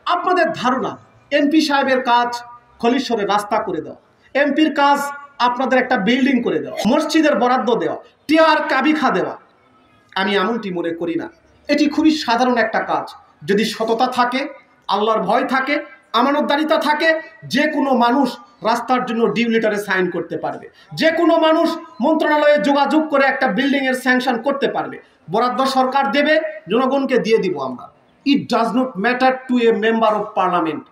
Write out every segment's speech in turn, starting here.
আপনাদের ধারণা এমপি সাহেবের কাজ খলিশ্বরের রাস্তা করে দেওয়া, এমপির কাজ আপনাদের একটা বিল্ডিং করে দেওয়া, মসজিদের বরাদ্দ দেওয়া, টিয়ার কাবিখা দেওয়া। আমি এমনটি মনে করি না। এটি খুবই সাধারণ একটা কাজ। যদি সততা থাকে, আল্লাহর ভয় থাকে, আমানতদারিতা থাকে, যে কোনো মানুষ রাস্তার জন্য ডিউ লেটারে সাইন করতে পারবে, যে কোনো মানুষ মন্ত্রণালয়ে যোগাযোগ করে একটা বিল্ডিংয়ের স্যাংশন করতে পারবে। বরাদ্দ সরকার দেবে, জনগণকে দিয়ে দিব আমরা। It does not matter to a member of parliament.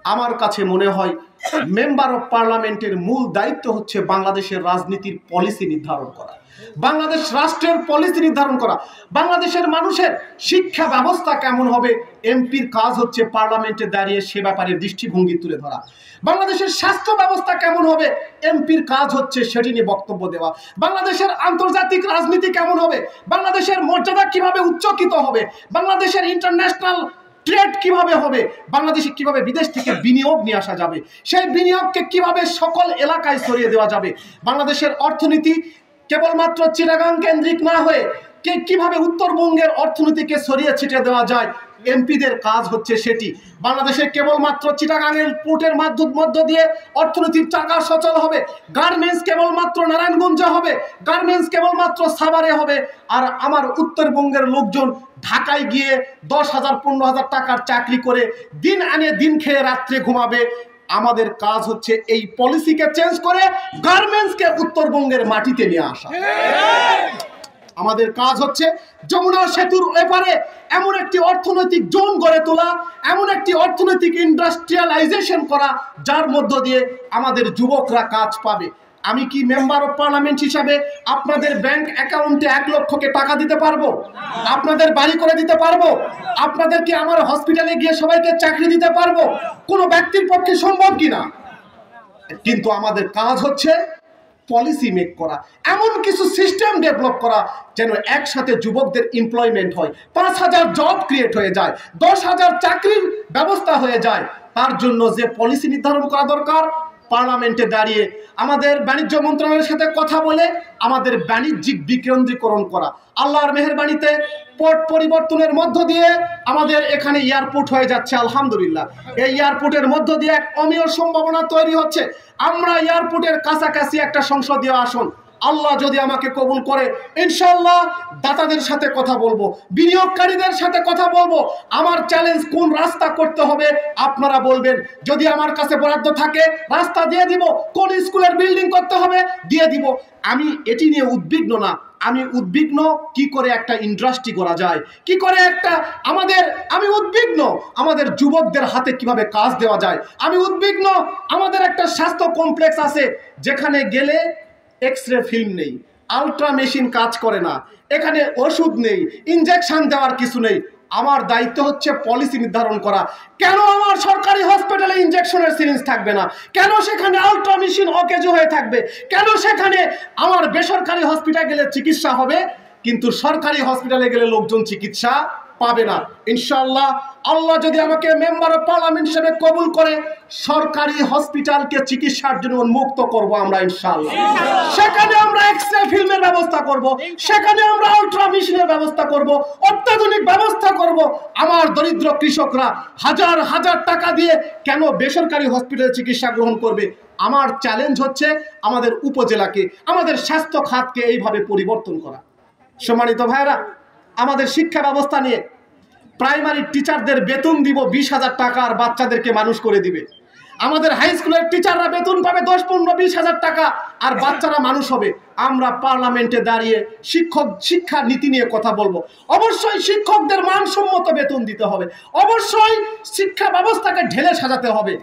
আমার কাছে মনে হয় মেম্বার অফ পার্লামেন্টের মূল দায়িত্ব হচ্ছে বাংলাদেশের রাজনীতির পলিসি নির্ধারণ করা, বাংলাদেশ রাষ্ট্রের পলিসি নির্ধারণ করা। বাংলাদেশের মানুষের শিক্ষা ব্যবস্থা কেমন হবে, এমপির কাজ হচ্ছে পার্লামেন্টে দাঁড়িয়ে সে ব্যাপারে দৃষ্টিভঙ্গি তুলে ধরা। বাংলাদেশের স্বাস্থ্য ব্যবস্থা কেমন হবে, এমপির কাজ হচ্ছে সেটি নিয়ে বক্তব্য দেওয়া। বাংলাদেশের আন্তর্জাতিক রাজনীতি কেমন হবে, বাংলাদেশের মর্যাদা কিভাবে উচ্চকিত হবে, বাংলাদেশের ইন্টারন্যাশনাল ট্রেড কিভাবে হবে, বাংলাদেশে কিভাবে বিদেশ থেকে বিনিয়োগ নিয়ে আসা যাবে, সেই বিনিয়োগকে কিভাবে সকল এলাকায় ছড়িয়ে দেওয়া যাবে, বাংলাদেশের অর্থনীতি কেবলমাত্র চিটাগাং কেন্দ্রিক না হয়ে কিভাবে উত্তরবঙ্গের অর্থনীতিকে ছড়িয়ে ছিটিয়ে দেওয়া যায়, এমপিদের কাজ হচ্ছে সেটি। বাংলাদেশে কেবলমাত্র চিটাগাংয়ের পোর্টের মধ্য দিয়ে অর্থনীতির চাকা সচল হবে, গার্মেন্টস কেবলমাত্র নারায়ণগঞ্জে হবে, গার্মেন্টস কেবলমাত্র সাভারে হবে, আর আমার উত্তরবঙ্গের লোকজন ঢাকায় গিয়ে 10,000 15,000 টাকার চাকরি করে দিন আনে দিন খেয়ে রাত্রে ঘুমাবে। আমাদের কাজ হচ্ছে এই পলিসিকে চেঞ্জ করে গার্মেন্টসকে উত্তরবঙ্গের মাটিতে নিয়ে আসা। আমাদের কাজ হচ্ছে যমুনা সেতুর এপারে এমন একটি অর্থনৈতিক জোন গড়ে তোলা, এমন একটি অর্থনৈতিক ইন্ডাস্ট্রিয়ালাইজেশন করা যার মধ্য দিয়ে আমাদের যুবকরা কাজ পাবে। আমি কি মেম্বার অফ পার্লামেন্ট হিসাবে আপনাদের ব্যাংক অ্যাকাউন্টে 1 লক্ষকে টাকা দিতে পারবো? আপনাদের বাড়ি করে দিতে পারবো? আপনাদেরকে আমার হসপিটালে গিয়ে সবাইকে চাকরি দিতে পারবো? কোনো ব্যক্তির পক্ষে সম্ভব কিনা? কিন্তু আমাদের কাজ হচ্ছে পলিসি মেক করা, এমন কিছু সিস্টেম ডেভেলপ করা যেন একসাথে যুবকদের এমপ্লয়মেন্ট হয়, 5,000 জব ক্রিয়েট হয়ে যায়, 10,000 চাকরির ব্যবস্থা হয়ে যায়। তার জন্য যে পলিসি নির্ধারণ করা দরকার, পার্লামেন্টে দাঁড়িয়ে আমাদের বাণিজ্য মন্ত্রণালয়ের সাথে কথা বলে আমাদের বাণিজ্যিক বিকেন্দ্রীকরণ করা। আল্লাহর মেহেরবানিতে পোর্ট পরিবর্তনের মধ্য দিয়ে আমাদের এখানে এয়ারপোর্ট হয়ে যাচ্ছে আলহামদুলিল্লাহ। এই এয়ারপোর্টের মধ্য দিয়ে এক অমীয় সম্ভাবনা তৈরি হচ্ছে। আমরা এয়ারপোর্টের কাছাকাছি একটা সংসদীয় আসন, আল্লাহ যদি আমাকে কবুল করে, ইনশাআল্লাহ দাতাদের সাথে কথা বলবো, বিনিয়োগকারীদের সাথে কথা বলবো। আমার চ্যালেঞ্জ, কোন রাস্তা করতে হবে আপনারা বলবেন, যদি আমার কাছে বরাদ্দ থাকে রাস্তা দিয়ে দিব, কোন স্কুলের বিল্ডিং করতে হবে দিয়ে দিব। আমি এটি নিয়ে উদ্বিগ্ন না, আমি উদ্বিগ্ন কি করে একটা ইন্ডাস্ট্রি করা যায়, কি করে আমি উদ্বিগ্ন আমাদের যুবকদের হাতে কিভাবে কাজ দেওয়া যায়। আমি উদ্বিগ্ন আমাদের একটা স্বাস্থ্য কমপ্লেক্স আছে যেখানে গেলে এক্সরে ফিল্ম নেই, আলট্রা মেশিন কাজ করে না, এখানে ওষুধ নেই, ইনজেকশন দেওয়ার কিছু নেই। আমার দায়িত্ব হচ্ছে পলিসি নির্ধারণ করা। কেন আমার সরকারি হসপিটালে ইনজেকশনের সিরিঞ্জ থাকবে না? কেন সেখানে আলট্রা মেশিন অকেজো হয়ে থাকবে? কেন সেখানে আমার বেসরকারি হসপিটালে গেলে চিকিৎসা হবে কিন্তু সরকারি হসপিটালে গেলে লোকজন চিকিৎসা পাবে না? ইনশাআল্লাহ আল্লাহ যদি আমাকে মেম্বার অফ পার্লামেন্ট হিসেবে কবুল করে, সরকারি হসপিটালকে চিকিৎসার জন্য উন্মুক্ত করব আমরা ইনশাআল্লাহ। সেখানে আমরা এক্সরে ফিল্মের ব্যবস্থা করব, সেখানে আমরা আলট্রা মেশিনের ব্যবস্থা করব, অত্যাধুনিক ব্যবস্থা করব। আমার দরিদ্র কৃষকরা হাজার হাজার টাকা দিয়ে কেন বেসরকারি হসপিটালে চিকিৎসা গ্রহণ করবে? আমার চ্যালেঞ্জ হচ্ছে আমাদের উপজেলাকে, আমাদের স্বাস্থ্য খাতকে এইভাবে পরিবর্তন করা। সম্মানিত ভাইরা, আমাদের শিক্ষা ব্যবস্থা নিয়ে প্রাইমারি টিচারদের বেতন দিব 20,000 টাকা, আর বাচ্চাদেরকে মানুষ করে দিবে। আমাদের হাই স্কুলের টিচাররা বেতন পাবে 10, 15, 20,000 টাকা, আর বাচ্চারা মানুষ হবে। আমরা পার্লামেন্টে দাঁড়িয়ে শিক্ষা নীতি নিয়ে কথা বলবো। অবশ্যই শিক্ষকদের মানসম্মত বেতন দিতে হবে, অবশ্যই শিক্ষা ব্যবস্থাকে ঢেলে সাজাতে হবে।